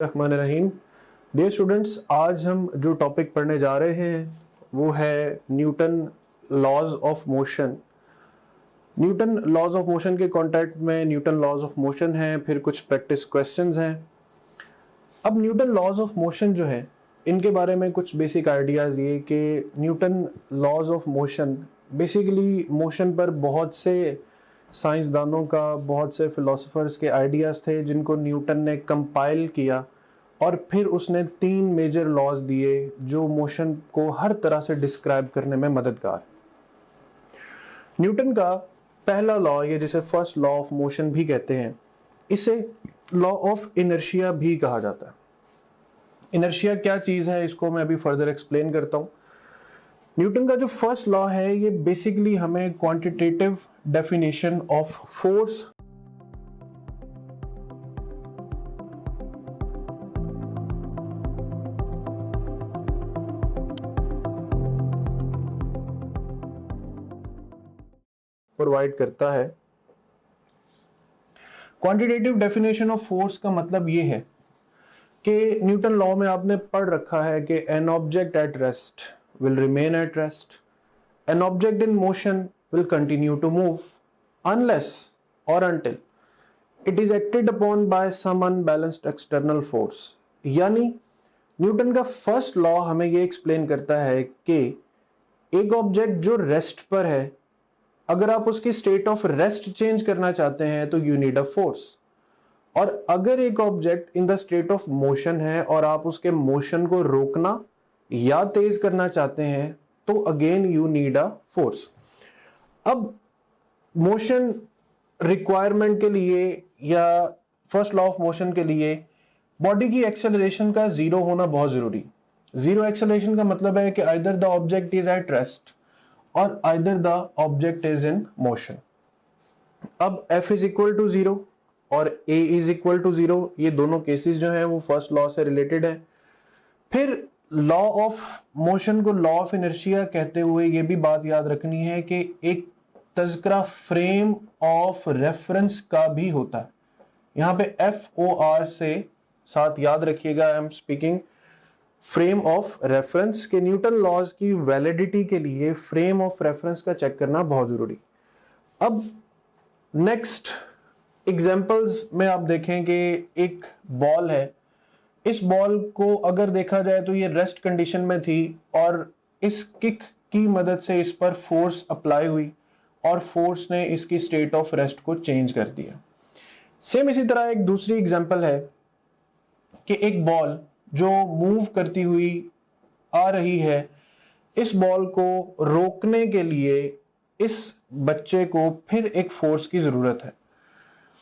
रहमान रहीम। Dear students, आज हम जो टॉपिक पढ़ने जा रहे हैं वो है Newton laws of motion. Newton laws of motion के कॉन्टेक्स्ट में न्यूटन लॉज ऑफ मोशन है, फिर कुछ प्रैक्टिस क्वेश्चंस हैं। अब न्यूटन लॉज ऑफ मोशन जो है, इनके बारे में कुछ बेसिक आइडियाज़ ये कि Newton laws of motion basically motion पर बहुत से साइंसदानों का, बहुत से फिलोसोफर्स के आइडियाज़ थे जिनको न्यूटन ने कंपाइल किया और फिर उसने 3 मेजर लॉज दिए जो मोशन को हर तरह से डिस्क्राइब करने में मददगार। न्यूटन का पहला लॉ, ये जिसे फर्स्ट लॉ ऑफ मोशन भी कहते हैं, इसे लॉ ऑफ इनर्शिया भी कहा जाता है। इनर्शिया क्या चीज है, इसको मैं अभी फर्दर एक्सप्लेन करता हूं। न्यूटन का जो फर्स्ट लॉ है ये बेसिकली हमें quantitative definition of force provide करता है। क्वांटिटेटिव डेफिनेशन ऑफ फोर्स का मतलब ये है कि न्यूटन लॉ में आपने पढ़ रखा है कि an object at rest will remain at rest, an object in motion will continue to move unless और until it is acted upon by some unbalanced external force. यानी न्यूटन का फर्स्ट लॉ हमें यह एक्सप्लेन करता है कि एक object जो रेस्ट पर है, अगर आप उसकी स्टेट ऑफ रेस्ट चेंज करना चाहते हैं तो यू नीड अ फोर्स, और अगर एक object in the state of motion है और आप उसके मोशन को रोकना या तेज करना चाहते हैं तो again you need a force. अब मोशन रिक्वायरमेंट के लिए या फर्स्ट लॉ ऑफ मोशन के लिए बॉडी की एक्सेलरेशन का जीरो होना बहुत जरूरी। जीरो एक्सेलरेशन का मतलब है कि either the object is at rest or either the object is in motion. अब F इज इक्वल टू 0 और A इज इक्वल टू 0, ये दोनों केसेस जो हैं वो फर्स्ट लॉ से रिलेटेड है। फिर लॉ ऑफ मोशन को लॉ ऑफ इनर्शिया कहते हुए ये भी बात याद रखनी है कि एक तज़किरा फ्रेम ऑफ रेफरेंस का भी होता है। यहां पे FOR से साथ याद रखिएगा, I am speaking frame of reference के न्यूटन लॉज की वैलिडिटी के लिए फ्रेम ऑफ रेफरेंस का चेक करना बहुत जरूरी। अब नेक्स्ट एग्जांपल्स में आप देखें कि एक बॉल है, इस बॉल को अगर देखा जाए तो ये रेस्ट कंडीशन में थी और इस किक की मदद से इस पर फोर्स अप्लाई हुई और फोर्स ने इसकी स्टेट ऑफ रेस्ट को चेंज कर दिया। सेम इसी तरह एक दूसरी एग्जांपल है कि एक बॉल जो मूव करती हुई आ रही है, इस बॉल को रोकने के लिए इस बच्चे को फिर एक फोर्स की जरूरत है।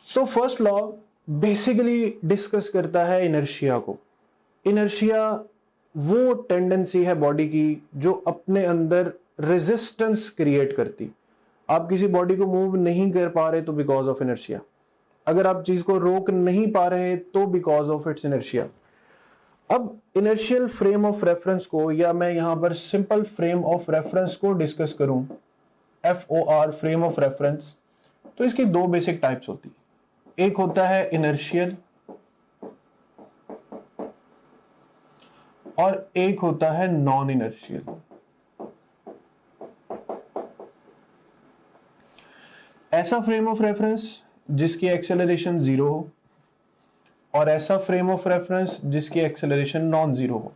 So first law basically discuss करता है इनर्शिया को। इनर्शिया वो टेंडेंसी है बॉडी की जो अपने अंदर रेजिस्टेंस क्रिएट करती। आप किसी बॉडी को मूव नहीं कर पा रहे तो बिकॉज ऑफ इनर्शिया, अगर आप चीज को रोक नहीं पा रहे तो बिकॉज ऑफ इट्स इनर्शिया। अब इनर्शियल फ्रेम ऑफ रेफरेंस को, या मैं यहां पर सिंपल फ्रेम ऑफ रेफरेंस को डिस्कस करूं, FOR फ्रेम ऑफ रेफरेंस, तो इसकी 2 बेसिक टाइप्स होती है। एक होता है इनर्शियल और एक होता है नॉन इनर्शियल। ऐसा फ्रेम ऑफ रेफरेंस जिसकी एक्सेलरेशन 0 हो और ऐसा फ्रेम ऑफ रेफरेंस जिसकी एक्सेलरेशन नॉन जीरो हो।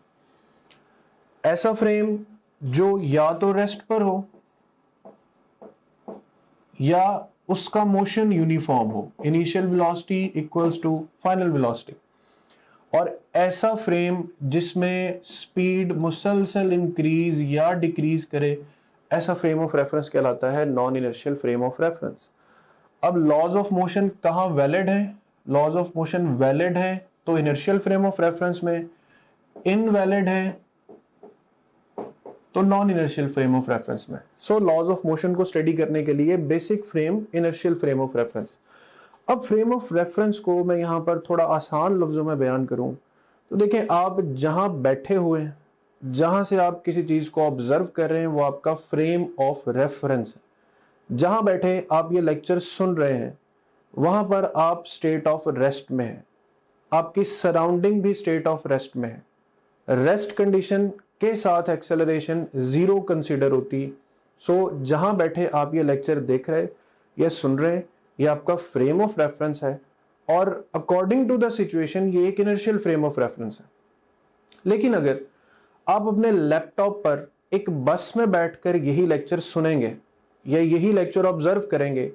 ऐसा फ्रेम जो या तो रेस्ट पर हो या उसका मोशन यूनिफॉर्म हो, initial velocity equals to final velocity, और ऐसा फ्रेम जिसमें स्पीड मुसलसल इंक्रीज या डिक्रीज करे, ऐसा फ्रेम ऑफ रेफरेंस कहलाता है non inertial frame of reference. अब लॉज ऑफ मोशन कहां वैलिड है? लॉज ऑफ मोशन वैलिड है तो इनर्शियल फ्रेम ऑफ रेफरेंस में, इनवैलिड है तो non inertial frame of reference में। सो लॉज ऑफ मोशन को स्टडी करने के लिए basic frame inertial frame of reference. अब फ्रेम ऑफ रेफरेंस को मैं यहां पर थोड़ा आसान लफ्जों में बयान करूं तो देखें, आप जहां बैठे हुए हैं, जहां से आप किसी चीज को ऑब्जर्व कर रहे हैं, वो आपका फ्रेम ऑफ रेफरेंस है। जहां बैठे आप ये लेक्चर सुन रहे हैं वहां पर आप स्टेट ऑफ रेस्ट में हैं। आपकी सराउंडिंग भी स्टेट ऑफ रेस्ट में है। रेस्ट कंडीशन के साथ एक्सेलरेशन जीरो कंसीडर होती। सो जहां बैठे आप ये लेक्चर देख रहे या सुन रहे, ये आपका फ्रेम ऑफ रेफरेंस है और अकॉर्डिंग टू द सिचुएशन ये एक इनर्शियल फ्रेम ऑफ रेफरेंस है। लेकिन अगर आप अपने लैपटॉप पर एक बस में बैठकर यही लेक्चर सुनेंगे या यही लेक्चर ऑब्जर्व करेंगे,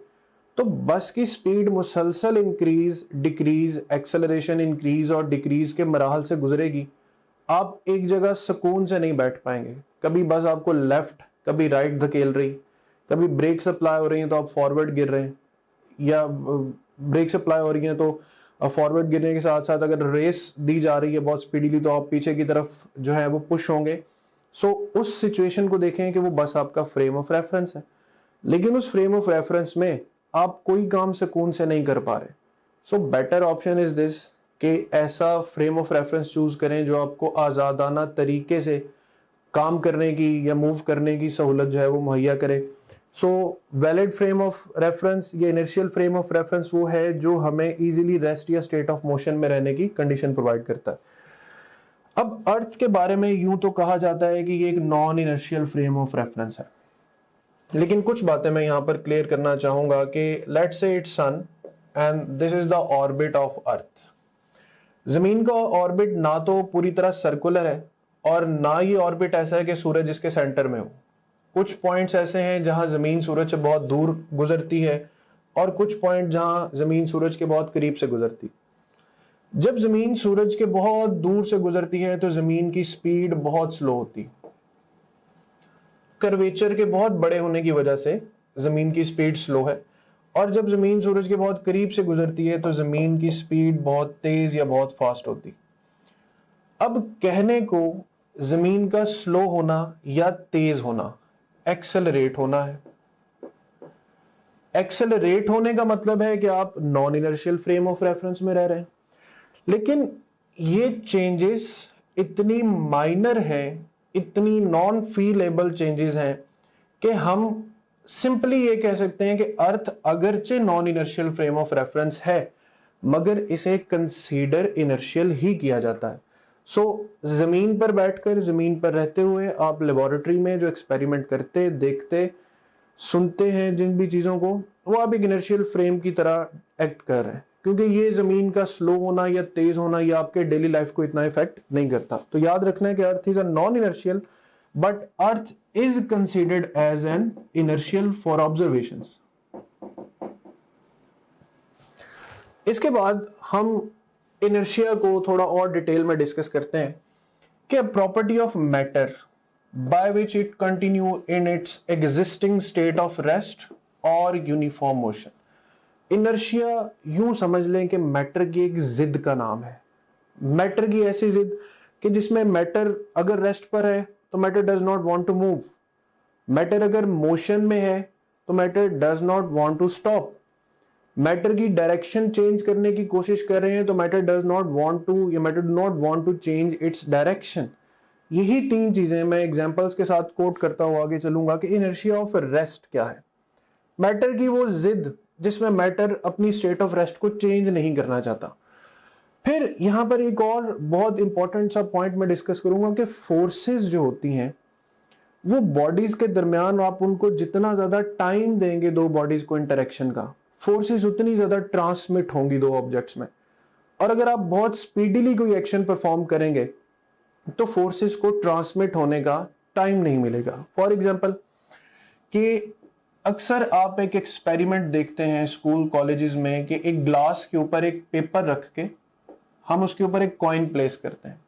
तो बस की स्पीड मुसलसल इंक्रीज डिक्रीज, एक्सेलरेशन इंक्रीज और डिक्रीज के मराहल से गुजरेगी। आप एक जगह सुकून से नहीं बैठ पाएंगे। कभी बस आपको लेफ्ट, कभी राइट धकेल रही, कभी ब्रेक सप्लाई हो रही है तो आप फॉरवर्ड गिर रहे हैं, या ब्रेक सप्लाई हो रही है तो फॉरवर्ड गिरने के साथ साथ अगर रेस दी जा रही है बहुत स्पीडीली तो आप पीछे की तरफ जो है वो पुश होंगे। सो उस सिचुएशन को देखें कि वो बस आपका फ्रेम ऑफ रेफरेंस है, लेकिन उस फ्रेम ऑफ रेफरेंस में आप कोई काम सुकून से नहीं कर पा रहे। So better option is this कि ऐसा फ्रेम ऑफ रेफरेंस चूज करें जो आपको आज़ादाना तरीके से काम करने की या मूव करने की सहूलत जो है वो मुहैया करे। सो वैलिड फ्रेम ऑफ रेफरेंस या इनर्शियल फ्रेम ऑफ रेफरेंस वो है जो हमें इजीली रेस्ट या स्टेट ऑफ मोशन में रहने की कंडीशन प्रोवाइड करता है। अब अर्थ के बारे में यूं तो कहा जाता है कि ये एक non inertial frame of reference है, लेकिन कुछ बातें मैं यहां पर क्लियर करना चाहूंगा कि let's say it's sun and this is the orbit of Earth. जमीन का ऑर्बिट ना तो पूरी तरह सर्कुलर है और ना ये ऑर्बिट ऐसा है कि सूरज इसके सेंटर में हो। कुछ पॉइंट्स ऐसे हैं जहां जमीन सूरज से बहुत दूर गुजरती है और कुछ पॉइंट जहां जमीन सूरज के बहुत करीब से गुजरती। जब जमीन सूरज के बहुत दूर से गुजरती है तो जमीन की स्पीड बहुत स्लो होती। कर्वेचर के बहुत बड़े होने की वजह से जमीन की स्पीड स्लो है, और जब जमीन सूरज के बहुत करीब से गुजरती है तो जमीन की स्पीड बहुत तेज या बहुत फास्ट होती। अब कहने को जमीन का स्लो होना या तेज होना एक्सेलरेट होना है। एक्सेलरेट होने का मतलब है कि आप non inertial frame of reference में रह रहे हैं, लेकिन ये चेंजेस इतनी माइनर हैं, इतनी नॉन फीलेबल चेंजेस हैं कि हम सिंपली ये कह सकते हैं कि अर्थ अगरचे non inertial frame of reference है मगर इसे कंसीडर इनर्शियल ही किया जाता है। सो जमीन पर बैठकर, जमीन पर रहते हुए आप लेबोरेटरी में जो एक्सपेरिमेंट करते, देखते, सुनते हैं जिन भी चीजों को, वो आप एक इनर्शियल फ्रेम की तरह एक्ट कर रहे हैं, क्योंकि ये जमीन का स्लो होना या तेज होना ये आपके डेली लाइफ को इतना इफेक्ट नहीं करता। तो याद रखना है कि Earth is a non inertial but Earth is considered as an inertial for observations. इसके बाद हम इनर्शिया को थोड़ा और डिटेल में डिस्कस करते हैं कि property of matter by which it continue in its existing state of rest और यूनिफॉर्म मोशन। इनर्शिया यूं समझ लें कि मैटर की एक जिद का नाम है। मैटर की ऐसी जिद कि जिसमें मैटर अगर रेस्ट पर है तो matter does not want to move, matter अगर मोशन में है तो matter does not want to stop, matter की डायरेक्शन चेंज करने की कोशिश कर रहे हैं तो matter does not want to या matter do not want to change its direction. यही तीन चीजें मैं एग्जांपल्स के साथ कोट करता हुआ आगे चलूंगा कि इनर्शिया ऑफ रेस्ट क्या है। मैटर की वो जिद जिसमें मैटर अपनी स्टेट ऑफ रेस्ट को चेंज नहीं करना चाहता। फिर यहां पर एक और बहुत इंपॉर्टेंट सा पॉइंट मैं डिस्कस करूंगा कि फोर्सेस जो होती हैं वो बॉडीज के दरमियान आप उनको जितना ज्यादा टाइम देंगे दो बॉडीज को इंटरेक्शन का, फोर्सेस उतनी ज्यादा ट्रांसमिट होंगी दो ऑब्जेक्ट्स में। और अगर आप बहुत स्पीडीली कोई एक्शन परफॉर्म करेंगे तो फोर्सेस को ट्रांसमिट होने का टाइम नहीं मिलेगा। फॉर एग्जाम्पल कि अक्सर आप एक एक्सपेरिमेंट देखते हैं स्कूल कॉलेजेस में कि एक ग्लास के ऊपर एक पेपर रख के हम उसके ऊपर एक कॉइन प्लेस करते हैं।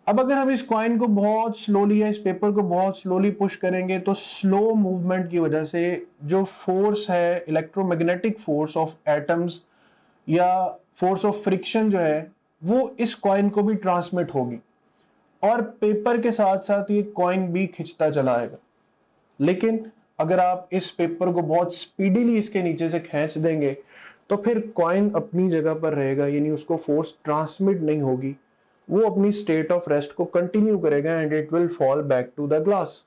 अब अगर हम इस कॉइन को बहुत स्लोली या इस पेपर को बहुत स्लोली पुश करेंगे तो स्लो मूवमेंट की वजह से जो फोर्स है, इलेक्ट्रोमैग्नेटिक फोर्स ऑफ एटम्स या फोर्स ऑफ फ्रिक्शन जो है वो इस कॉइन को भी ट्रांसमिट होगी और पेपर के साथ साथ ये कॉइन भी खिंचता चला आएगा। लेकिन अगर आप इस पेपर को बहुत स्पीडीली इसके नीचे से खींच देंगे तो फिर कॉइन अपनी जगह पर रहेगा, यानी उसको फोर्स ट्रांसमिट नहीं होगी, वो अपनी स्टेट ऑफ रेस्ट को कंटिन्यू करेगा and it will fall back to the glass.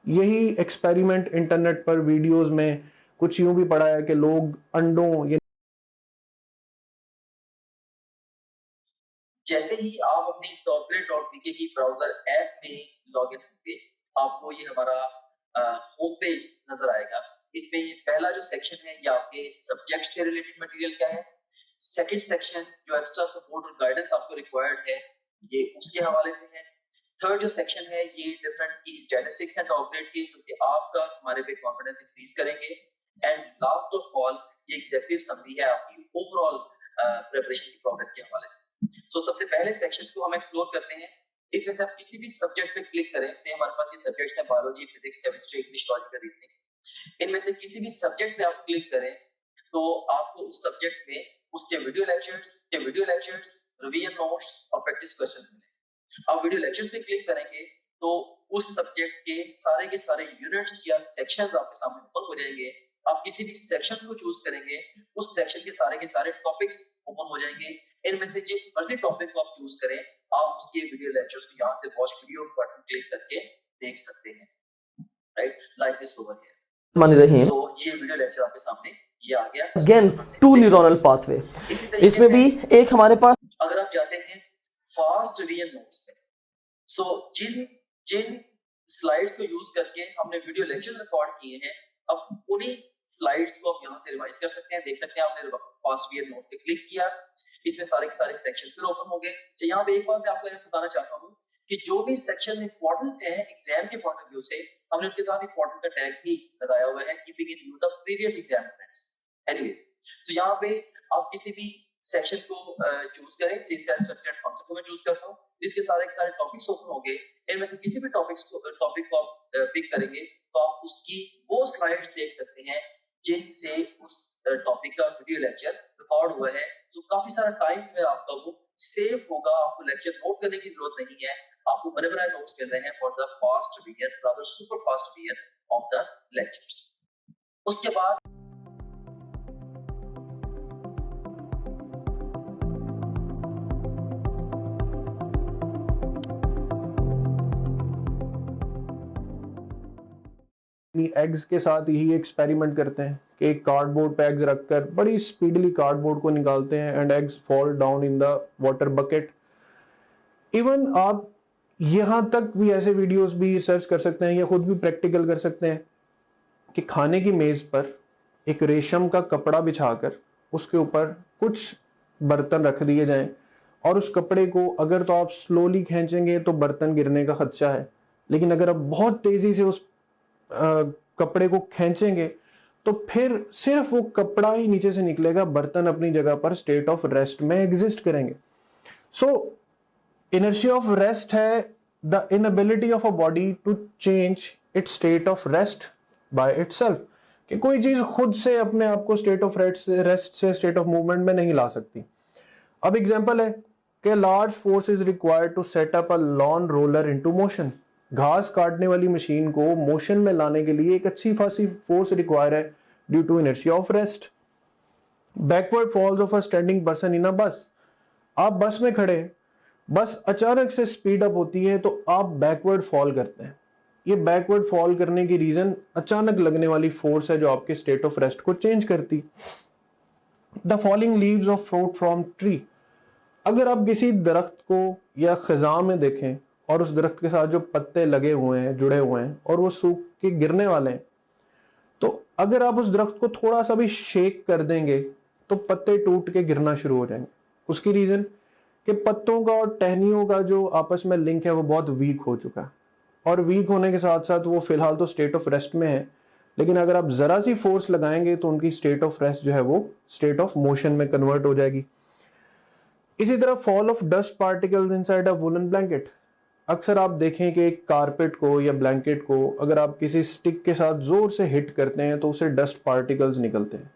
यही एक्सपेरिमेंट इंटरनेट पर वीडियोस में कुछ यूं भी पढ़ा है कि लोग अंडों जैसे ही आप अपनी topgrade.bk की ब्राउजर ऐप में लॉगिन होंगे, आपको ये हमारा होम पेज नजर आएगा। इसमें ये पहला जो सेक्शन है ये आपके सब्जेक्ट से रिलेटेड मटेरियल का है। सेकंड सेक्शन जो एक्स्ट्रा सपोर्ट और गाइडेंस आपको रिक्वायर्ड है ये उसके हवाले से है। थर्ड जो सेक्शन है ये डिफरेंट की स्टैटिस्टिक्स एंड टॉपग्रेड की, जो कि आपका हमारे पे कॉन्फिडेंस इंक्रीज करेंगे। एंड लास्ट ऑफ ऑल ये एग्जीक्यूटिव समरी है आपकी ओवरऑल प्रिपरेशन की प्रोग्रेस के हवाले से। सो सबसे पहले सेक्शन को हम एक्सप्लोर करते हैं। इसमें से आप किसी भी सब्जेक्ट पे क्लिक करें, से हमारे पास ये सब्जेक्ट्स हैं biology, physics, chemistry, English, logical reasoning. इनमें से किसी भी सब्जेक्ट पे आप क्लिक करें तो आपको उस सब्जेक्ट में उसके वीडियो लेक्चर्स, रिवीजन नोट्स और प्रैक्टिस क्वेश्चन मिलेंगे। आप वीडियो लेक्चर्स पे क्लिक करेंगे तो उस सब्जेक्ट के सारे यूनिट्स या सेक्शंस आपके सामने ओपन हो जाएंगे। आप किसी भी सेक्शन को चूज करेंगे, उस सेक्शन के सारे टॉपिक्स ओपन हो जाएंगे। इनमें से जिस मर्जी टॉपिक को आप चूज करें, आप उसके वीडियो लेक्चर्स को यहाँ से वॉच वीडियो बटन क्लिक करके देख सकते हैं, right, like this over here. So ये वीडियो लेक्चर आपके सामने ये आ गया। अगेन टू न्यूरल पाथवे, इसमें भी एक हमारे पास, अगर आप जाते हैं फास्ट रिवीजन नोट्स पे, सो जिन स्लाइड्स को यूज करके हमने वीडियो लेक्चर्स रिकॉर्ड किए हैं, अब उन्हीं स्लाइड्स को आप यहाँ से रिवाइज कर सकते हैं। देख सकते हैं आपने फास्ट रिवीजन नोट्स पे क्लिक किया, इसमें सारे के सारे सेक्शन फिर ओपन हो गए। तो यहाँ पे एक बात मैं आपको बताना चाहता हूँ कि जो भी सेक्शन इंपॉर्टेंट है एग्जाम के पॉइंट ऑफ व्यू से, हमने उनके साथ इंपॉर्टेंट का टैग भी लगाया हुआ है, keeping in view the previous exam friends. Anyways, तो यहाँ पे आप किसी भी सेक्शन को चूज करें। सी सेल स्ट्रक्चर एंड कॉन्सेप्ट को मैं चूज करता हूँ, इसके सारे टॉपिक्स ओपन हो गए। इनमें से किसी भी टॉपिक को आप पिक करेंगे तो आप उसकी वो स्लाइड्स देख सकते हैं जिनसे उस टॉपिक का वीडियो लेक्चर रिकॉर्ड हुआ है। तो काफी सारा टाइम है आपका वो सेव होगा, आपको लेक्चर नोट करने की जरूरत नहीं है, आपको बने बनाए नोट्स मिल रहे हैं for the fast revision, rather super fast revision of the lectures. उसके बाद एग्स के साथ यही एक्सपेरिमेंट करते हैं कि एक कार्डबोर्ड पे एग्स रखकर बड़ी स्पीडली कार्डबोर्ड को निकालते हैं and eggs fall down in the water bucket. Even आप यहां तक भी ऐसे वीडियोस भी सर्च कर सकते हैं या खुद भी प्रैक्टिकल कर सकते हैं कि खाने की मेज पर एक रेशम का कपड़ा बिछाकर उसके ऊपर कुछ बर्तन रख दिए जाएं और उस कपड़े को अगर तो आप स्लोली खींचेंगे तो बर्तन गिरने का खदशा है, लेकिन अगर आप बहुत तेजी से उस कपड़े को खींचेंगे तो फिर सिर्फ वो कपड़ा ही नीचे से निकलेगा, बर्तन अपनी जगह पर स्टेट ऑफ रेस्ट में एग्जिस्ट करेंगे। सो इनर्शिया ऑफ रेस्ट है the inability of a body to change its state of rest by itself, कि कोई चीज खुद से अपने आप को स्टेट ऑफ रेस्ट से स्टेट ऑफ मूवमेंट में नहीं ला सकती। अब एग्जांपल है कि large force is required to set up a lawn roller into motion. घास काटने वाली मशीन को मोशन में लाने के लिए एक अच्छी खासी फोर्स रिक्वायर है due to inertia of rest. Backward falls of a standing person in a bus. आप बस में खड़े, बस अचानक से स्पीड अप होती है तो आप बैकवर्ड फॉल करते हैं। ये बैकवर्ड फॉल करने की रीजन अचानक लगने वाली फोर्स है जो आपके स्टेट ऑफ रेस्ट को चेंज करती। The falling leaves of fruit from tree. अगर आप किसी दरख्त को या खिजा में देखें और उस दरख्त के साथ जो पत्ते लगे हुए हैं, जुड़े हुए हैं, और वो सूख के गिरने वाले हैं, तो अगर आप उस दरख्त को थोड़ा सा भी शेक कर देंगे तो पत्ते टूट के गिरना शुरू हो जाएंगे। उसकी रीजन कि पत्तों का और टहनियों का जो आपस में लिंक है वो बहुत वीक हो चुका है, और वीक होने के साथ साथ वो फिलहाल तो स्टेट ऑफ रेस्ट में है, लेकिन अगर आप जरा सी फोर्स लगाएंगे तो उनकी स्टेट ऑफ रेस्ट जो है वो स्टेट ऑफ मोशन में कन्वर्ट हो जाएगी। इसी तरह fall of dust particles inside a woollen blanket. अक्सर आप देखें कि एक कारपेट को या ब्लैंकेट को अगर आप किसी स्टिक के साथ जोर से हिट करते हैं तो उसे डस्ट पार्टिकल्स निकलते हैं।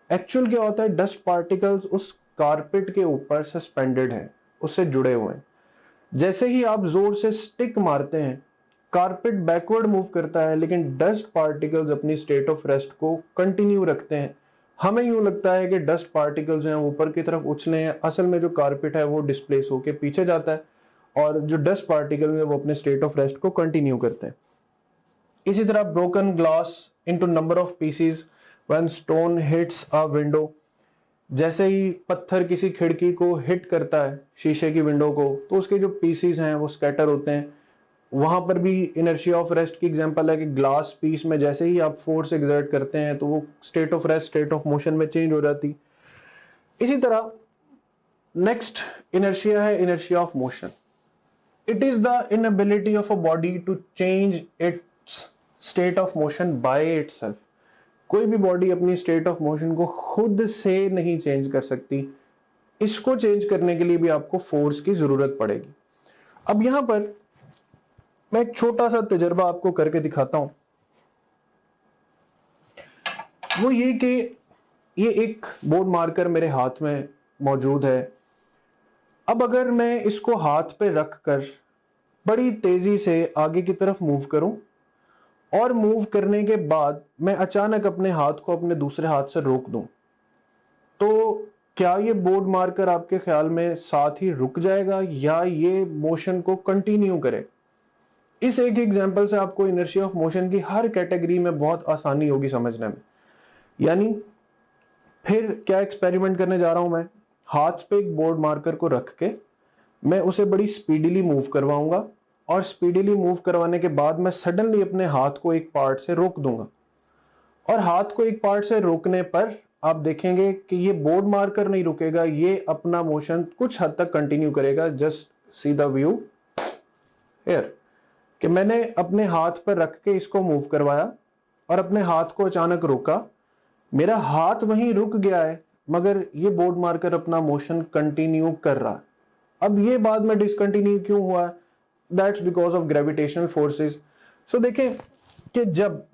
एक्चुअल क्या होता है, डस्ट पार्टिकल्स उस कारपेट के ऊपर सस्पेंडेड है, उससे जुड़े हुए हैं। जैसे ही आप जोर से स्टिक मारते हैं, कारपेट बैकवर्ड मूव करता है, लेकिन डस्ट पार्टिकल्स अपनी स्टेट ऑफ रेस्ट को कंटिन्यू रखते हैं। हमें यूं लगता है कि डस्ट पार्टिकल्स हैं ऊपर की तरफ उछले हैं, असल में जो कारपेट है वो डिस्प्लेस होकर पीछे जाता है और जो डस्ट पार्टिकल है वो अपने स्टेट ऑफ रेस्ट को कंटिन्यू करते हैं। इसी तरह broken glass into number of pieces when stone hits a window. जैसे ही पत्थर किसी खिड़की को हिट करता है, शीशे की विंडो को, तो उसके जो पीसीज हैं वो स्कैटर होते हैं। वहां पर भी इनर्शिया ऑफ रेस्ट की एग्जांपल है कि ग्लास पीस में जैसे ही आप फोर्स एक्सर्ट करते हैं तो वो state of rest state of motion में चेंज हो जाती। इसी तरह नेक्स्ट इनर्शिया है inertia of motion. It is the inability of a body to change its state of motion by itself. कोई भी बॉडी अपनी स्टेट ऑफ मोशन को खुद से नहीं चेंज कर सकती। इसको चेंज करने के लिए भी आपको फोर्स की जरूरत पड़ेगी। अब यहां पर मैं एक छोटा सा तजर्बा आपको करके दिखाता हूं। वो ये कि ये एक बोर्ड मार्कर मेरे हाथ में मौजूद है। अब अगर मैं इसको हाथ पे रख कर बड़ी तेजी से आगे की तरफ मूव करूं और मूव करने के बाद मैं अचानक अपने हाथ को अपने दूसरे हाथ से रोक दूं, तो क्या ये बोर्ड मार्कर आपके ख्याल में साथ ही रुक जाएगा या ये मोशन को कंटिन्यू करे? इस एक एग्जांपल से आपको इनर्शिया ऑफ मोशन की हर कैटेगरी में बहुत आसानी होगी समझने में। यानी फिर क्या एक्सपेरिमेंट करने जा रहा हूं मैं, हाथ पे एक बोर्ड मार्कर को रख के मैं उसे बड़ी स्पीडीली मूव करवाऊंगा और स्पीडीली मूव करवाने के बाद मैं सडनली अपने हाथ को एक पार्ट से रोक दूंगा। और हाथ को एक पार्ट से रोकने पर आप देखेंगे कि ये बोर्ड मार्कर नहीं रुकेगा, ये अपना मोशन कुछ हद तक कंटिन्यू करेगा। Just see the view here कि मैंने अपने हाथ पर रख के इसको मूव करवाया और अपने हाथ को अचानक रोका। मेरा हाथ वहीं रुक गया है मगर ये बोर्ड मार्कर अपना मोशन कंटिन्यू कर रहा है। अब ये बाद में डिसकंटिन्यू क्यों हुआ? That's because of gravitational forces. So देखें कि जब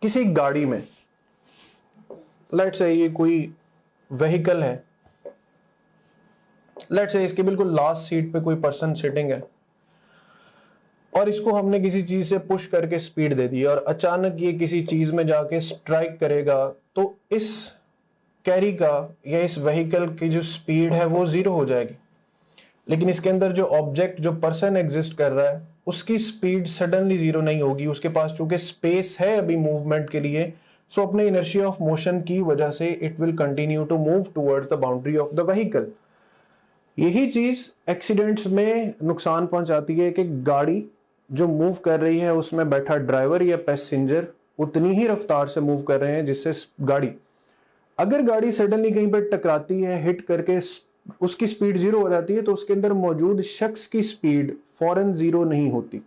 किसी गाड़ी में लेट्स से ये कोई व्हीकल है, लेट्स से इसके बिल्कुल लास्ट सीट पे कोई पर्सन सिटिंग है और इसको हमने किसी चीज से पुश करके स्पीड दे दी और अचानक ये किसी चीज में जाके स्ट्राइक करेगा, तो इस कैरी का या इस व्हीकल की जो स्पीड है वो जीरो हो जाएगी। लेकिन इसके अंदर जो ऑब्जेक्ट जो पर्सन एग्जिस्ट कर रहा है उसकी स्पीड सडनली जीरो नहीं होगी। उसके पास चूंकि स्पेस है अभी मूवमेंट के लिए, सो अपने इनर्शिया ऑफ मोशन की वजह से it will continue to move towards the boundary of the vehicle. यही चीज एक्सीडेंट्स में नुकसान पहुंचाती है कि गाड़ी जो मूव कर रही है उसमें बैठा ड्राइवर या पैसेंजर उतनी ही रफ्तार से मूव कर रहे हैं जिससे गाड़ी, अगर गाड़ी सडनली कहीं पर टकराती है, हिट करके उसकी स्पीड जीरो हो जाती है, तो उसके अंदर मौजूद शख्स की स्पीड फौरन जीरो नहीं होती।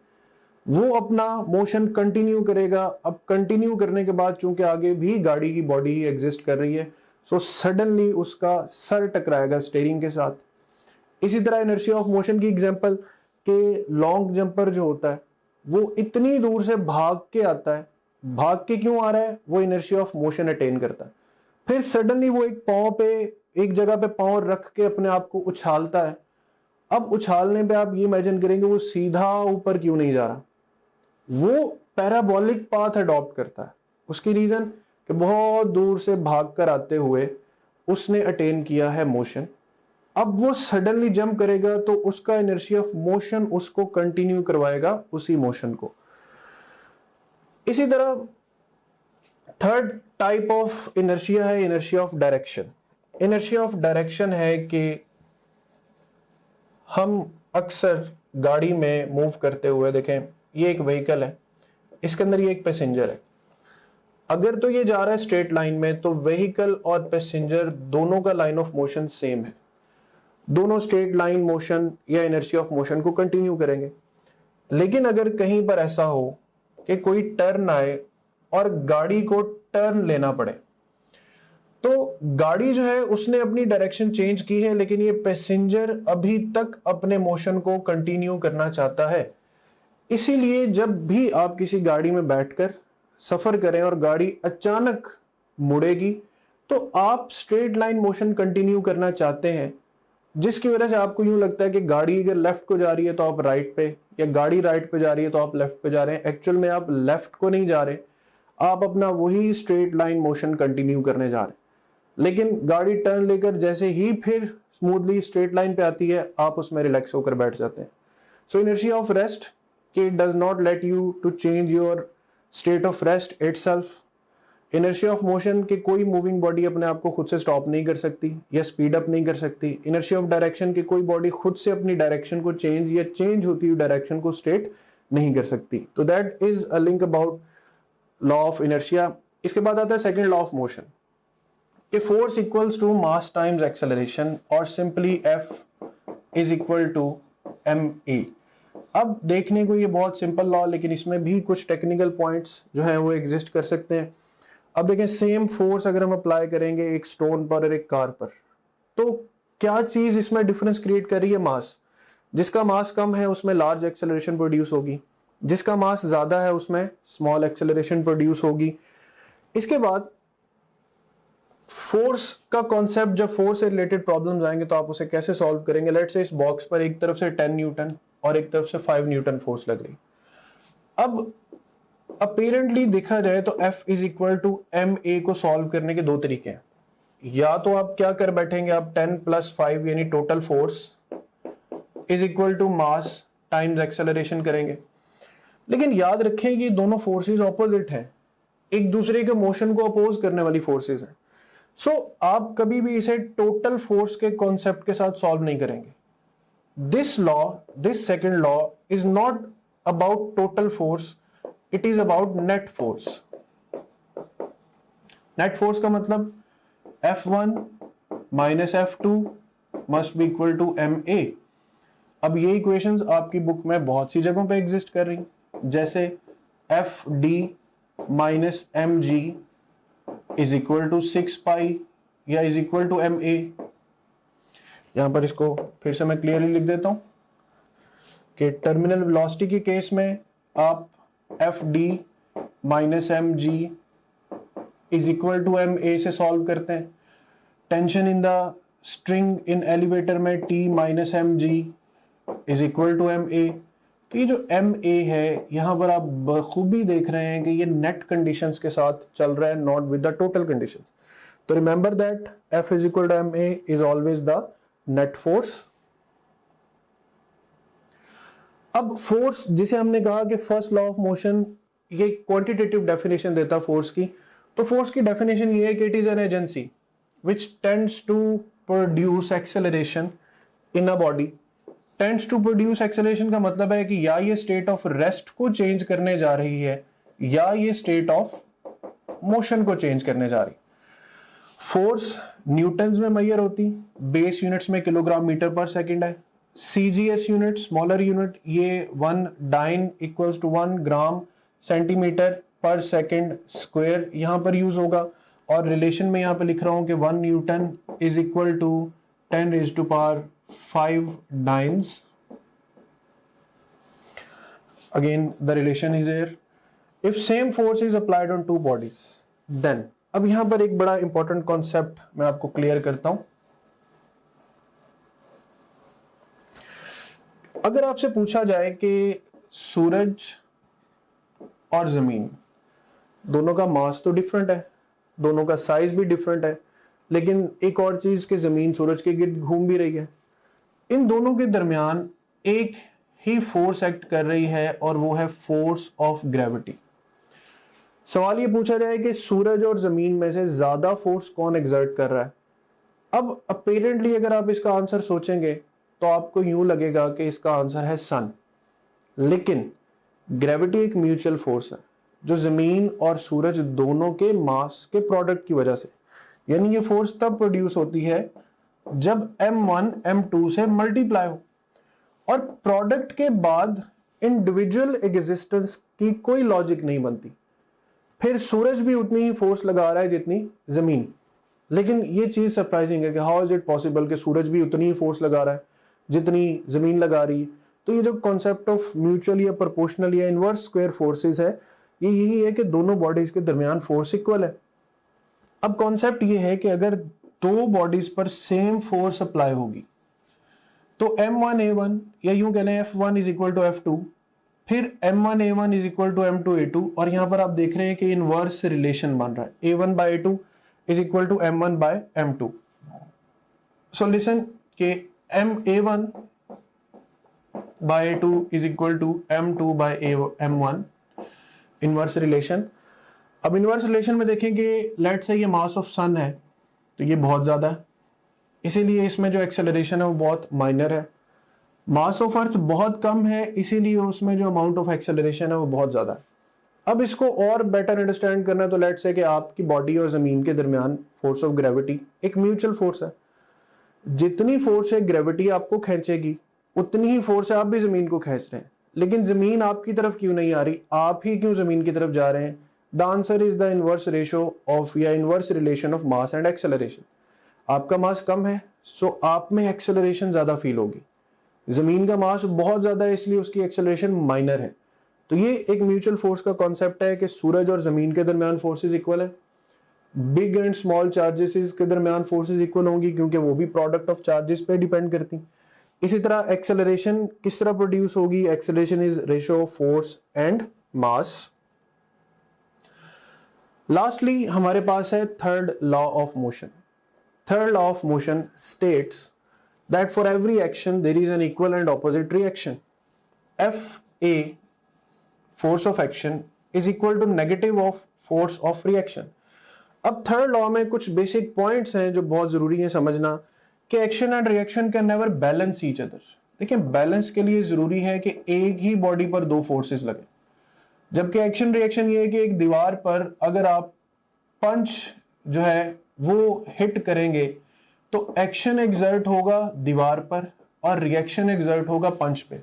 वो अपना मोशन कंटिन्यू करेगा। अब कंटिन्यू करने के बाद चूंकि आगे भी गाड़ी की बॉडी ही एग्जिस्ट कर रही है, सो सडनली उसका सर टकराएगा स्टीयरिंग के साथ। इसी तरह इनर्शिया ऑफ मोशन की एग्जांपल कि लॉन्ग जंपर जो होता है वो इतनी दूर से भाग के आता है। भाग के क्यों आ रहा है? वो इनर्शिया ऑफ मोशन अटेन करता है। फिर सडनली वो एक पांव पे एक जगह पे पांव रख के अपने आप को उछालता है। अब उछालने पे आप ये इमेजिन करेंगे वो सीधा ऊपर क्यों नहीं जा रहा, वो पैराबोलिक पाथ अडॉप्ट करता है। उसकी रीजन कि बहुत दूर से भाग कर आते हुए उसने अटेन किया है मोशन। अब वो सडनली जंप करेगा तो उसका इनर्शिया ऑफ मोशन उसको कंटिन्यू करवाएगा उसी मोशन को। इसी तरह थर्ड टाइप ऑफ इनर्शिया है inertia of direction. Inertia of direction है कि हम अक्सर गाड़ी में मूव करते हुए देखें, ये एक व्हीकल है, इसके अंदर ये एक पैसेंजर है। अगर तो ये जा रहा है स्ट्रेट लाइन में तो व्हीकल और पैसेंजर दोनों का लाइन ऑफ मोशन सेम है, दोनों स्ट्रेट लाइन मोशन या इनर्शिया ऑफ मोशन को कंटिन्यू करेंगे। लेकिन अगर कहीं पर ऐसा हो कि कोई टर्न आए और गाड़ी को टर्न लेना पड़े, तो गाड़ी जो है उसने अपनी डायरेक्शन चेंज की है लेकिन ये पैसेंजर अभी तक अपने मोशन को कंटिन्यू करना चाहता है। इसीलिए जब भी आप किसी गाड़ी में बैठकर सफर करें और गाड़ी अचानक मुड़ेगी तो आप स्ट्रेट लाइन मोशन कंटिन्यू करना चाहते हैं, जिसकी वजह से आपको यूं लगता है कि गाड़ी अगर लेफ्ट को जा रही है तो आप राइट पे, या गाड़ी राइट पे जा रही है तो आप लेफ्ट पे जा रहे हैं। एक्चुअल में आप लेफ्ट को नहीं जा रहे, आप अपना वही स्ट्रेट लाइन मोशन कंटिन्यू करने जा रहे हैं। लेकिन गाड़ी टर्न लेकर जैसे ही फिर स्मूथली स्ट्रेट लाइन पे आती है आप उसमें रिलैक्स होकर बैठ जाते हैं। सो इनर्शिया ऑफ रेस्ट कि it does not let you to change your state of rest itself. Inertia of motion के कोई मूविंग बॉडी अपने आप को खुद से स्टॉप नहीं कर सकती या स्पीड अप नहीं कर सकती। इनर्शिया ऑफ डायरेक्शन की कोई बॉडी खुद से अपनी डायरेक्शन को चेंज या चेंज होती हुई डायरेक्शन को स्ट्रेट नहीं कर सकती। तो that is a link about law of inertia. इसके बाद आता है second law of motion, a force equals to mass times acceleration और simply F is equal to M A. अब देखने को ये बहुत सिंपल लॉ, लेकिन इसमें भी कुछ टेक्निकल पॉइंट्स जो है वो एग्जिस्ट कर सकते हैं। अब देखें, सेम फोर्स अगर हम अप्लाई करेंगे एक स्टोन पर और एक कार पर, तो क्या चीज इसमें डिफरेंस क्रिएट कर रही है? मास। जिसका मास कम है उसमें लार्ज एक्सेलरेशन प्रोड्यूस होगी, जिसका मास ज्यादा है उसमें स्मॉल एक्सेलरेशन प्रोड्यूस होगी। इसके बाद फोर्स का कॉन्सेप्ट, जब फोर्स से रिलेटेड प्रॉब्लम्स आएंगे तो आप उसे कैसे सॉल्व करेंगे? लेट्स से इस बॉक्स पर एक तरफ से 10 न्यूटन और एक तरफ से 5 न्यूटन फोर्स लग रही। अब अपीरेंटली देखा जाए तो F is equal to M A को सॉल्व करने के दो तरीके हैं। या तो आप क्या कर बैठेंगे, आप 10 प्लस 5 यानी total force is equal to mass times acceleration करेंगे। लेकिन याद रखें कि दोनों फोर्सेस ऑपोजिट हैं, एक दूसरे के मोशन को अपोज करने वाली फोर्सेस हैं। सो आप कभी भी इसे टोटल फोर्स के कॉन्सेप्ट के साथ सॉल्व नहीं करेंगे। This law, this second law is not about total force, it is about net force. Net force का मतलब F1 minus F2 must be equal to ma। अब ये इक्वेशंस आपकी बुक में बहुत सी जगहों पे एग्जिस्ट कर रही, जैसे FD minus mg is equal to 6 pi या इज इक्वल टू ma। यहां पर इसको फिर से मैं क्लियरली लिख देता हूं कि टर्मिनल वेलोसिटी के केस में आप FD minus mg is equal to ma से सॉल्व करते हैं। Tension in the string in elevator में T minus mg is equal to ma। तो ये जो ma है यहां पर आप बखूबी देख रहे हैं कि ये नेट कंडीशंस के साथ चल रहा है, not with the total conditions. तो remember that F is equal to ma is always the net force. अब फोर्स, जिसे हमने कहा कि फर्स्ट लॉ ऑफ मोशन ये क्वांटिटेटिव डेफिनेशन देता फोर्स की, तो फोर्स की डेफिनेशन ये है कि it is an agency which tends to produce acceleration in a body. Tends to produce acceleration का मतलब है कि या ये स्टेट ऑफ रेस्ट को चेंज करने जा रही है या ये स्टेट ऑफ मोशन को चेंज करने जा रही। फोर्स न्यूटन्स में मेजर होती, बेस यूनिट्स में किलोग्राम मीटर पर सेकंड है। CGS यूनिट, स्मॉलर यूनिट, ये 1 dyne equals to 1 gram centimetre per second square यहां पर यूज होगा। और रिलेशन में यहां पर लिख रहा हूं कि 1 newton is equal to 10 raise to power 5 dynes. Again the relation is here. If same force is applied on two bodies then, अब यहां पर एक बड़ा इंपॉर्टेंट कॉन्सेप्ट मैं आपको क्लियर करता हूं। अगर आपसे पूछा जाए कि सूरज और जमीन दोनों का मास तो डिफरेंट है, दोनों का साइज भी डिफरेंट है, लेकिन एक और चीज कि जमीन सूरज के गिर्द घूम भी रही है, इन दोनों के दरमियान एक ही फोर्स एक्ट कर रही है और वो है फोर्स ऑफ ग्रेविटी। सवाल ये पूछा जाए कि सूरज और जमीन में से ज्यादा फोर्स कौन एग्जर्ट कर रहा है। अब अपेरेंटली अगर आप इसका आंसर सोचेंगे तो आपको यूं लगेगा कि इसका आंसर है सन, लेकिन ग्रेविटी एक म्यूचुअल फोर्स है जो जमीन और सूरज दोनों के मास के प्रोडक्ट की वजह से, यानी ये फोर्स तब प्रोड्यूस होती है जब m1 m2 से मल्टीप्लाई हो, और प्रोडक्ट के बाद इंडिविजुअल एग्जिस्टेंस की कोई लॉजिक नहीं बनती। फिर सूरज भी उतनी ही फोर्स लगा रहा है जितनी जमीन, लेकिन ये चीज सरप्राइजिंग है कि हाउ इज इट पॉसिबल कि सूरज भी उतनी ही फोर्स लगा रहा है जितनी जमीन लगा रही है। तो ये जो कॉन्सेप्ट ऑफ म्यूचुअल या प्रोपोर्शनल या इनवर्स स्क्वायर फोर्सेस है, ये यही है कि दोनों बॉडीज के दरमियान फोर्स इक्वल है। अब कॉन्सेप्ट ये है कि अगर दो बॉडीज पर सेम फोर्स अप्लाई होगी तो m1a1 या यूं कह लें F1 is equal to F2, फिर m1a1 is equal to m2a2, और यहां पर आप देख रहे हैं कि इनवर्स रिलेशन बन रहा है a1 by a2 is equal to m1 by m2। So listen के ma1 by a2 is equal to m2 by m1, inverse relation. अब इनवर्स रिलेशन में देखें कि लेट से ये मास ऑफ सन है तो ये बहुत ज्यादा है, इसीलिए इसमें जो एक्सेलरेशन है वो बहुत माइनर है। मास ऑफ अर्थ बहुत कम है, इसीलिए उसमें जो अमाउंट ऑफ एक्सेलरेशन है वो बहुत ज्यादा है। अब इसको और बेटर अंडरस्टैंड करना है तो लेट से कि आपकी बॉडी और जमीन के दरमियान फोर्स ऑफ ग्रेविटी एक म्यूचुअल फोर्स है। जितनी फोर्स है ग्रेविटी आपको खींचेगी, उतनी ही फोर्स है आप भी जमीन को खींच रहे हैं, लेकिन जमीन आपकी तरफ क्यों नहीं आ रही, आप ही क्यों जमीन की तरफ जा रहे हैं? The answer is the inverse ratio of या inverse relation of mass and acceleration. आपका मास कम है सो आप में एक्सेलरेशन ज्यादा फील होगी, जमीन का मास बहुत ज्यादा है इसलिए उसकी एक्सेलरेशन माइनर है। तो ये एक म्यूचुअल फोर्स का कॉन्सेप्ट है कि सूरज और जमीन के दरमियान फोर्सेस इक्वल है, बिग एंड स्मॉल चार्जेस के दरमियान फोर्सेस इक्वल होंगी क्योंकि वो भी प्रोडक्ट ऑफ चार्जेस पे डिपेंड करती। इसी तरह एक्सेलरेशन किस तरह प्रोड्यूस होगी, acceleration is ratio of force and mass. Lastly हमारे पास है third law of motion. Third law of motion states that for every action there is an equal and opposite reaction. Fa force of action is equal to negative of force of reaction. अब third law में कुछ basic points हैं जो बहुत जरूरी है समझना कि action and reaction can never balance each other. देखिए बैलेंस के लिए जरूरी है कि एक ही बॉडी पर दो फोर्सेस लगे, जबकि एक्शन रिएक्शन ये है कि एक दीवार पर अगर आप पंच जो है वो हिट करेंगे तो एक्शन एग्जर्ट होगा दीवार पर और रिएक्शन एग्जर्ट होगा पंच पे।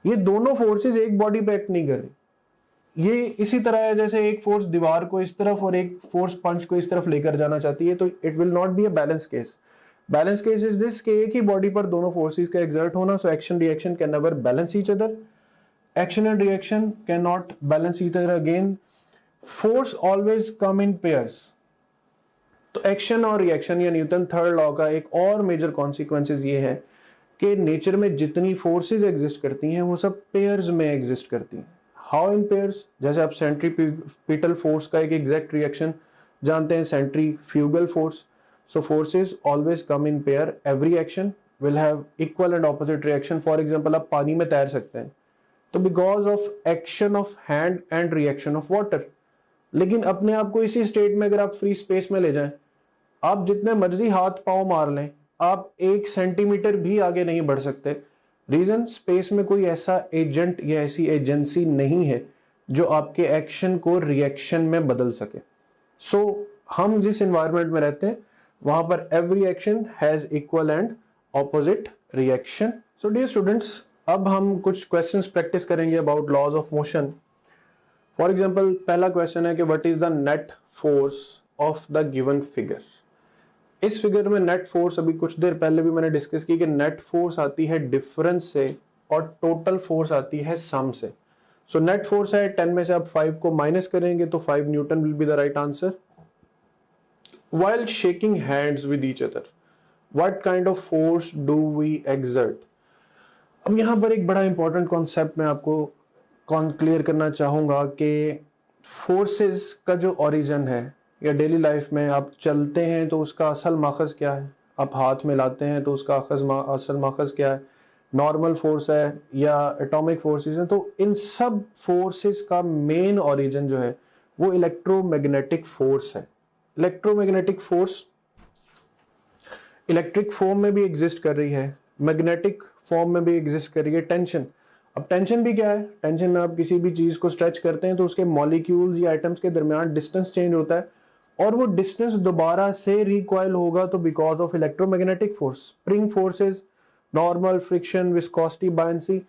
ये दोनों फोर्सेस एक बॉडी पे एक्ट नहीं कर रही। ये इसी तरह है जैसे एक फोर्स दीवार को इस तरफ और एक फोर्स पंच को इस तरफ लेकर जाना चाहती है, तो it will not be a balance case. Balance case is this कि एक ही बॉडी पर दोनों फोर्सेस का एग्जर्ट होना, so action reaction can never balance each other. Action and reaction can not balance each other again. Force always come in pairs. तो action और reaction या Newton third law का एक और मेजर कॉन्सिक्वेंसेस ये है कि नेचर में जितनी फोर्सेस एग्जिस्ट करती हैं वो सब पेयर्स में एग्जिस्ट करती हैं। How in pairs? जैसे आप सेंट्रीपिटल फोर्स का एक एग्जैक्ट रिएक्शन जानते हैं, centrifugal force. So forces always come in pair, every action will have equal and opposite reaction. For example आप पानी में तैर सकते हैं तो because of action of hand and reaction of water. लेकिन अपने आप को इसी स्टेट में अगर आप फ्री स्पेस में ले जाएं, आप जितने मर्जी हाथ पांव मार लें, आप 1 सेंटीमीटर भी आगे नहीं बढ़ सकते। रीजन, स्पेस में कोई ऐसा एजेंट या ऐसी एजेंसी नहीं है जो आपके एक्शन को रिएक्शन में बदल सके। सो हम जिस एनवायरनमेंट में रहते हैं वहां पर every action has equal and opposite reaction. So dear students, अब हम कुछ क्वेश्चंस प्रैक्टिस करेंगे about laws of motion. For example पहला क्वेश्चन है कि what is the net force of the given figure. इस फिगर में नेट फोर्स अभी कुछ देर पहले भी मैंने डिस्कस की कि नेट फोर्स आती है डिफरेंस से और टोटल फोर्स आती है सम से। सो नेट फोर्स है 10 में से आप 5 को माइनस करेंगे तो 5 newton will be the right answer. While shaking hands with each other what kind of force do we exert. अब यहां पर एक बड़ा इंपॉर्टेंट कॉन्सेप्ट मैं आपको क्लियर करना चाहूंगा कि फोर्सेस का जो ओरिजिन है या डेली लाइफ में आप चलते हैं तो उसका असल माखज क्या है, आप हाथ में लाते हैं तो उसका असल माखज क्या है, नॉर्मल फोर्स है या एटॉमिक फोर्सेस हैं। तो इन सब फोर्सेस का मेन ओरिजिन जो है वो इलेक्ट्रोमैग्नेटिक फोर्स है। इलेक्ट्रोमैग्नेटिक फोर्स इलेक्ट्रिक फॉर्म में भी एग्जिस्ट कर रही है, मैग्नेटिक फॉर्म में भी एग्जिस्ट कर रही है। टेंशन, अब टेंशन भी क्या है? टेंशन में आप किसी भी चीज को स्ट्रेच करते हैं तो उसके मॉलिक्यूल्स या आइटम्स के दरमियान डिस्टेंस चेंज होता है और वो डिस्टेंस दोबारा से रिकॉइल होगा तो because of electromagnetic force. Spring forces, normal, friction, viscosity, buoyancy,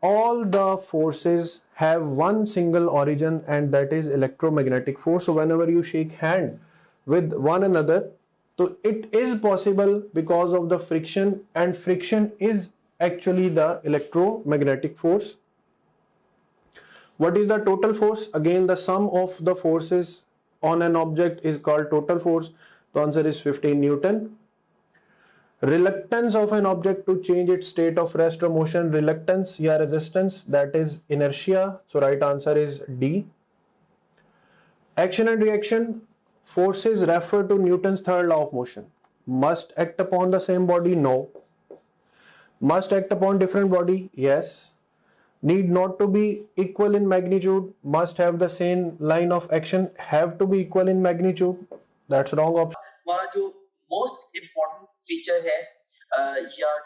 all the forces have one single origin and that is electromagnetic force. So whenever you shake hand with one another, so it is possible because of the friction, and friction is actually the electromagnetic force. What is the total force? Again, the sum of the forces on an object is called total force. The answer is 15 Newton. Reluctance of an object to change its state of rest or motion, reluctance या resistance, that is inertia. So right answer is D. Action and reaction, forces refer to Newton's third law of motion. Must act upon the same body? No. Must act upon different body? Yes. need not to be equal in magnitude, must have the same line of action, have to be equal in magnitude. That's wrong option. हमारा जो most important feature है या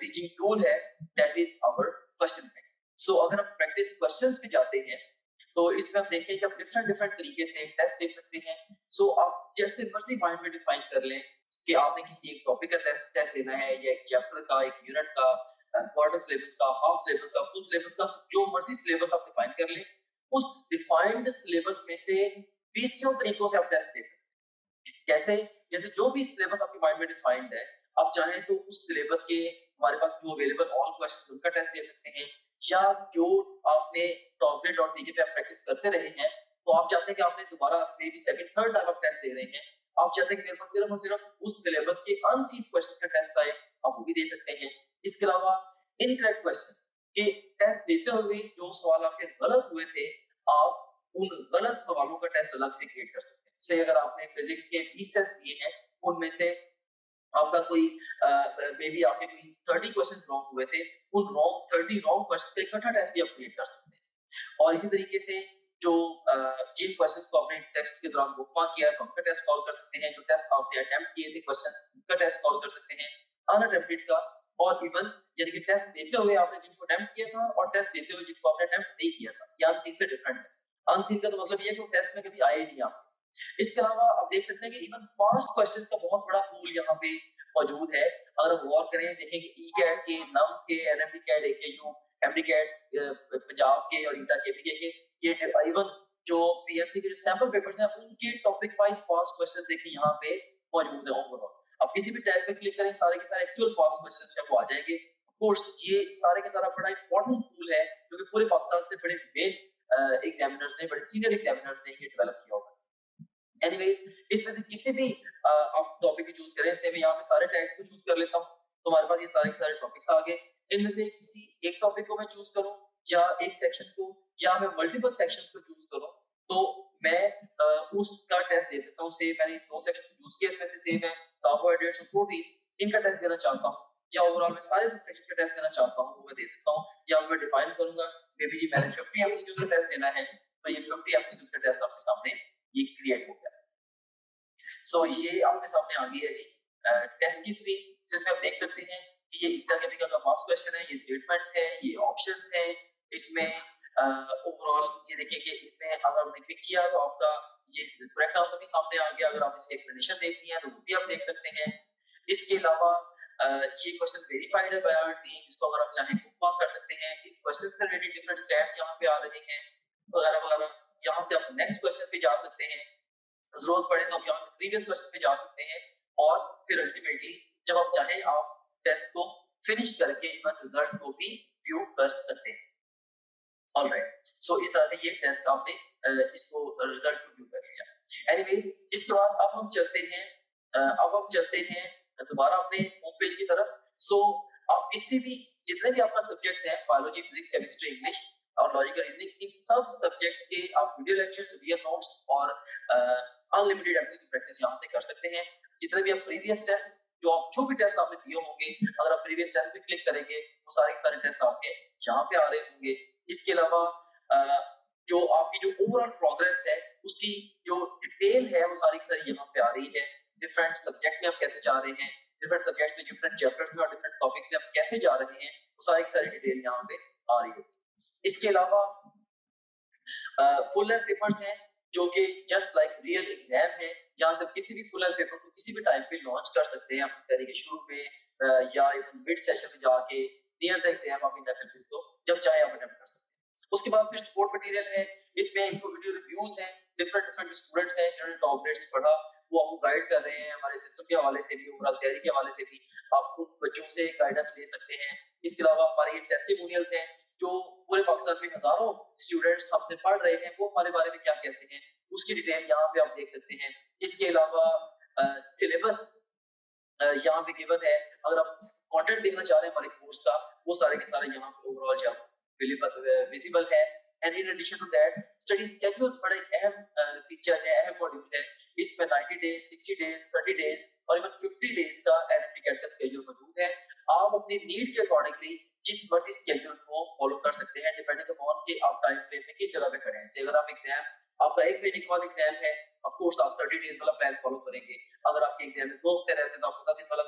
teaching tool है, that is our question bank. So अगर हम practice questions पे जाते हैं तो इसमें हम देखें कि आप डिफरेंट डिफरेंट तरीके से टेस्ट दे सकते हैं। सो आप जैसे मर्जी माइंड में डिफाइन कर लें कि आपने किसी एक टॉपिक का टेस्ट देना है, या एक चैप्टर का, एक यूनिट का, क्वार्टर सिलेबस का, हाफ सिलेबस का, फुल सिलेबस का, जो मर्जी सिलेबस आप डिफाइन कर लें, उस डिफाइंड सिलेबस में से 20 तरीकों से आप टेस्ट दे सकते हैं। कैसे? जैसे जो भी सिलेबस आपके माइंड में डिफाइंड है, आप चाहें तो उस सिलेबस के हमारे पास जो अवेलेबल ऑल क्वेश्चन उनका टेस्ट दे सकते हैं, या जो आपने टॉपलेट.pk पे आप प्रैक्टिस करते रहे हैं, तो आप चाहते हैं कि आपने दोबारा may be second third time आप टेस्ट दे रहे हैं, आप चाहते हैं कि मेरे पास सिर्फ और सिर्फ उस सिलेबस के अनसीन क्वेश्चन का टेस्ट आए, आप वो भी दे सकते हैं। इसके अलावा इनकरेक्ट क्वेश्चन के टेस्ट देते हुए जो सवाल आपके गलत हुए थे, आप उन गलत सवालों का टेस्ट अलग से क्रिएट कर सकते हैं। से अगर आपने फिजिक्स के 20 टेस्ट दिए हैं, उनमें से आपका कोई मे बी आपके कोई 30 क्वेश्चन रॉन्ग हुए थे, उन 30 रॉन्ग क्वेश्चन का इकट्ठा टेस्ट भी आप क्रिएट कर सकते हैं। और इसी तरीके से जो जिन क्वेश्चन को आपने टेस्ट के दौरान बुक मार्क किया, तो उनका टेस्ट कॉल कर सकते हैं। जो टेस्ट आपने अटेम्प्ट किए थे क्वेश्चन, उनका टेस्ट कॉल कर सकते हैं, अनअटेम्प्टेड का, और इवन यानी कि टेस्ट देते हुए आपने जिनको अटेम्प्ट किया था और टेस्ट देते हुए जिनको आपने अटेम्प्ट नहीं किया था, ये अनसीन से डिफरेंट है। अनसीन का तो मतलब ये है कि वो टेस्ट में कभी आए नहीं आपके। इसके अलावा आप देख सकते हैं कि इवन पास्ट क्वेश्चंस का बहुत बड़ा पूल यहाँ पे मौजूद है। अगर हम गौर करें, देखें कि ईकैट के, नम्स के, NMD CAT, AKU, MD CAT Punjab के और ईटा केपीके के, ये इवन जो पीएमसी के जो सैंपल पेपर्स हैं, उनके टॉपिक वाइज पास्ट क्वेश्चंस देखिए यहाँ पे मौजूद है ओवरऑल। अब किसी भी टैब पे क्लिक करें, सारे के सारे एक्चुअल पास्ट क्वेश्चंस जब वो आ जाएंगे। ऑफ कोर्स ये सारे के सारा बड़ा इंपॉर्टेंट टूल है, क्योंकि पूरे पाकिस्तान से बड़े मेन एग्जामिनर्स ने, बड़े सीनियर एग्जामिनर्स ने ये डेवलप किया होगा। एनीवेज, इसमें से किसी भी आप टॉपिक को चूज करें, से मैं यहाँ पे सारे टैग्स को चूज कर लेता हूँ, तो हमारे पास ये सारे के सारे टॉपिक्स आ गए। इनमें से किसी एक टॉपिक को मैं चूज करूँ, या एक सेक्शन को, या मैं मल्टीपल सेक्शन को चूज करूँ, तो मैं उसका टेस्ट दे सकता हूँ। से मैंने 2 सेक्शन चूज किए, इसमें से सेम है कार्बोहाइड्रेट्स और प्रोटीन्स, इनका टेस्ट देना चाहता हूँ, या ओवरऑल मैं सारे सेक्शन का टेस्ट देना चाहता हूँ, वो मैं दे सकता हूँ। या मैं डिफाइन करूंगा, मे बी जी मैंने 50 एमसीक्यूज का टेस्ट देना है, तो ये 50 एमसीक्यूज का टेस्ट आपके सामने ये क्रिएट हो गया। सो ये आपके सामने आ गई है जी टेस्ट की स्क्रीन, जिसमें आप देख सकते हैं कि ये ईटा केमिकल का पास्ट क्वेश्चन है, ये स्टेटमेंट है, ये ऑप्शंस हैं। इसमें ओवरऑल ये देखिए कि इसमें अगर हमने क्लिक किया तो आपका ये करेक्ट आंसर भी सामने आ गया। अगर आप इसकी एक्सप्लेनेशन देखनी है तो वो भी आप देख सकते हैं। इसके अलावा ये क्वेश्चन वेरीफाइड है बाय आवर टीम, इसको अगर आप चाहें बुक मार्क कर सकते हैं। इस क्वेश्चन से रिलेटेड डिफरेंट स्टैट्स यहाँ पे आ रहे हैं वगैरह वगैरह। यहाँ से आप नेक्स्ट क्वेश्चन पे जा सकते हैं, जरूरत पड़े तो आप यहाँ से प्रीवियस क्वेश्चन पे जा सकते हैं, और फिर अल्टीमेटली जब आप चाहें आप टेस्ट को फिनिश करके इवन रिजल्ट को भी व्यू कर सकते हैं। ऑलराइट, सो इस तरह से ये टेस्ट आपने इसको रिजल्ट को व्यू कर लिया। एनीवेज, इसके बाद अब हम चलते हैं दोबारा अपने होम पेज की तरफ। सो आप किसी भी जितने भी आपका सब्जेक्ट्स हैं, बायोलॉजी, फिजिक्स, केमिस्ट्री, इंग्लिश और लॉजिकल रीजनिंग, इन सब सब्जेक्ट्स के आप वीडियो लेक्चर्स, वीडियो नोट्स और अनलिमिटेड एमसीक्यू प्रैक्टिस यहाँ से कर सकते हैं। जितने भी आप प्रीवियस टेस्ट, जो भी टेस्ट आपने दिए होंगे, अगर आप प्रीवियस टेस्ट पे क्लिक करेंगे वो सारे टेस्ट आपके यहाँ पे आ रहे होंगे। इसके अलावा जो आपकी जो ओवरऑल प्रोग्रेस है, उसकी जो डिटेल है वो सारी की सारी यहाँ पे आ रही है। डिफरेंट सब्जेक्ट में आप कैसे जा रहे हैं, डिफरेंट सब्जेक्ट्स में, डिफरेंट चैप्टर्स में और डिफरेंट टॉपिक्स में आप कैसे जा रहे हैं, वो सारी की सारी डिटेल यहाँ पे आ रही है। इसके अलावा फुल लेंथ पेपर्स हैं जो कि जस्ट लाइक रियल एग्जाम है। यहाँ से किसी भी फुल लेंथ पेपर को किसी भी टाइम पे लॉन्च कर सकते हैं, अपनी तरीके शुरू में या इवन मिड सेशन में जाके नियर द एग्जाम आप इन को जब चाहे आप अटेम्प्ट कर सकते हैं। उसके बाद फिर सपोर्ट मटेरियल है, इसमें इनको वीडियो रिव्यूज हैं, डिफरेंट स्टूडेंट्स हैं जिन्होंने टॉप ग्रेड से पढ़ा, वो आपको गाइड कर रहे हैं हमारे सिस्टम के हवाले से भी, ओवरऑल तैयारी के हवाले से भी। आप उन बच्चों से गाइडेंस ले सकते हैं। इसके अलावा हमारे ये टेस्टिमोनियल्स हैं, जो पूरे पाकिस्तान में हजारों स्टूडेंट्स हमसे पढ़ रहे हैं, वो हमारे बारे में क्या कहते हैं, उसकी डिटेल यहाँ पे आप देख सकते हैं। इसके अलावा सिलेबस यहाँ पे गिवन है। अगर आप कंटेंट देखना चाह रहे हैं हमारे कोर्स का, वो सारे के सारे यहाँ पे ओवरऑल जो विजिबल है। And in addition to that, study schedules बड़ा एक अहम फीचर है, अहम मॉड्यूल है। इसमें 90 डेज, 60 डेज, 30 डेज और इवन 50 डेज का एनएमडी कैट का स्केड्यूल मौजूद है। आप अपनी नीड के अकॉर्डिंगली जिस मर्जी स्केड्यूल को फॉलो कर सकते हैं डिपेंडिंग अपॉन कि आप टाइम फ्रेम में किस जगह पे खड़े हैं। जैसे अगर आप एग्जाम, आपका 1 महीने के बाद एग्जाम है, ऑफ कोर्स आप 30 डेज वाला प्लान फॉलो करेंगे। अगर आपके एग्जाम में 2 हफ्ते रहते हैं तो आप 15 दिन वाला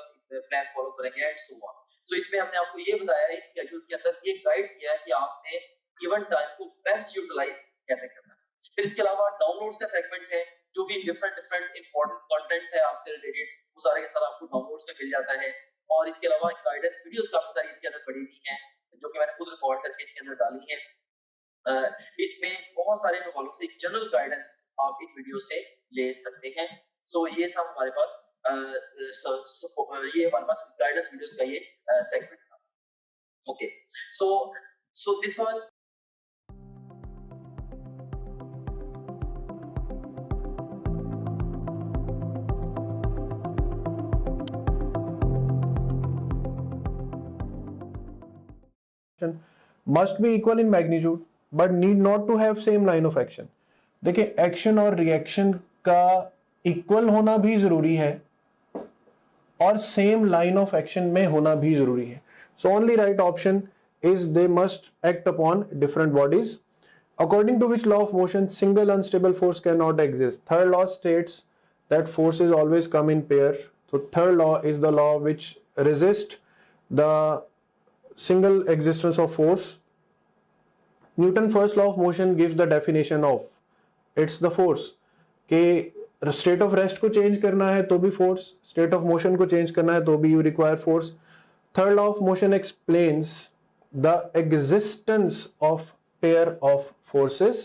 प्लान फॉलो करेंगे एंड सो ऑन। सो इसमें हमने आपको ये बताया है स्केड्यूल्स के अंदर ये गाइड किया है कि आपने गिवन टाइम को बेस्ट यूटिलाइज कैसे करना है। फिर इसके अलावा डाउनलोड्स का सेगमेंट है, जो भी डिफरेंट इंपॉर्टेंट कंटेंट है आपसे रिलेटेड वो सारे के सारा आपको डाउनलोड्स में मिल जाता है। और इसके अलावा गाइडेंस वीडियोस काफी सारी इसके अंदर पड़ी हुई हैं जो कि मैंने खुद रिकॉर्ड करके इसके अंदर डाली है। इसमें बहुत सारे हवालों से जनरल गाइडेंस आप इन वीडियो से ले सकते हैं। सो ये था हमारे पास ये हमारे पास गाइडेंस वीडियोस का ये सेगमेंट था। Okay, so this was must be equal in magnitude but need not to have same line of action। देखिए एक्शन और रिएक्शन का इक्वल होना भी जरूरी है और सेम लाइन ऑफ एक्शन में होना भी जरूरी है। So only right option is they must act upon different bodies according to which law of motion single unstable force cannot exist। Third law states that forces always come in pair। So third law is the law which resists the single existence of force। Newton's first law of motion gives the definition of it's the force कि state of rest को change करना है तो भी force, state of motion को change करना है तो भी you require force. Third law of motion explains the existence of pair of forces।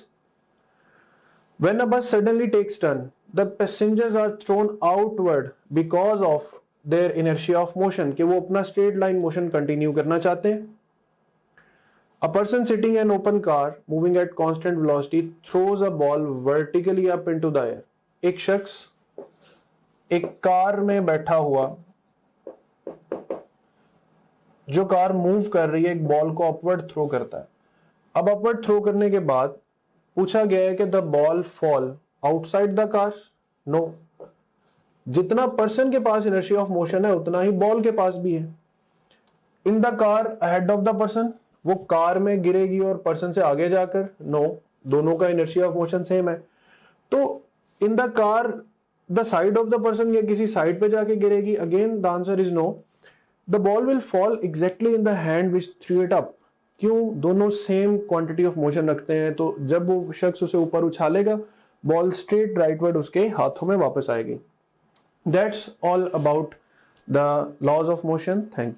When a bus suddenly takes turn, the passengers are thrown outward because of their inertia of motion कि वो अपना straight line motion continue करना चाहते हैं। A person sitting in an open car moving at constant velocity throws a ball vertically up into the air। एक शख्स एक car में बैठा हुआ जो कार मूव कर रही है एक बॉल को अपवर्ड थ्रो करता है। अब अपवर्ड थ्रो करने के बाद पूछा गया है कि the ball fall outside the car. No, जितना पर्सन के पास इनर्शिया ऑफ मोशन है उतना ही बॉल के पास भी है। इन the car ahead of the person, वो कार में गिरेगी और पर्सन से आगे जाकर? नो, दोनों का इनर्शिया ऑफ मोशन सेम है। तो in the car the side of the person या किसी साइड पे जाके गिरेगी? Again the answer is no. The ball will fall exactly in the hand which threw it up. क्यों? दोनों सेम क्वांटिटी ऑफ मोशन रखते हैं, तो जब वो शख्स उसे ऊपर उछालेगा बॉल स्ट्रेट राइटवर्ड उसके हाथों में वापस आएगी। That's all about the laws of motion. Thank you.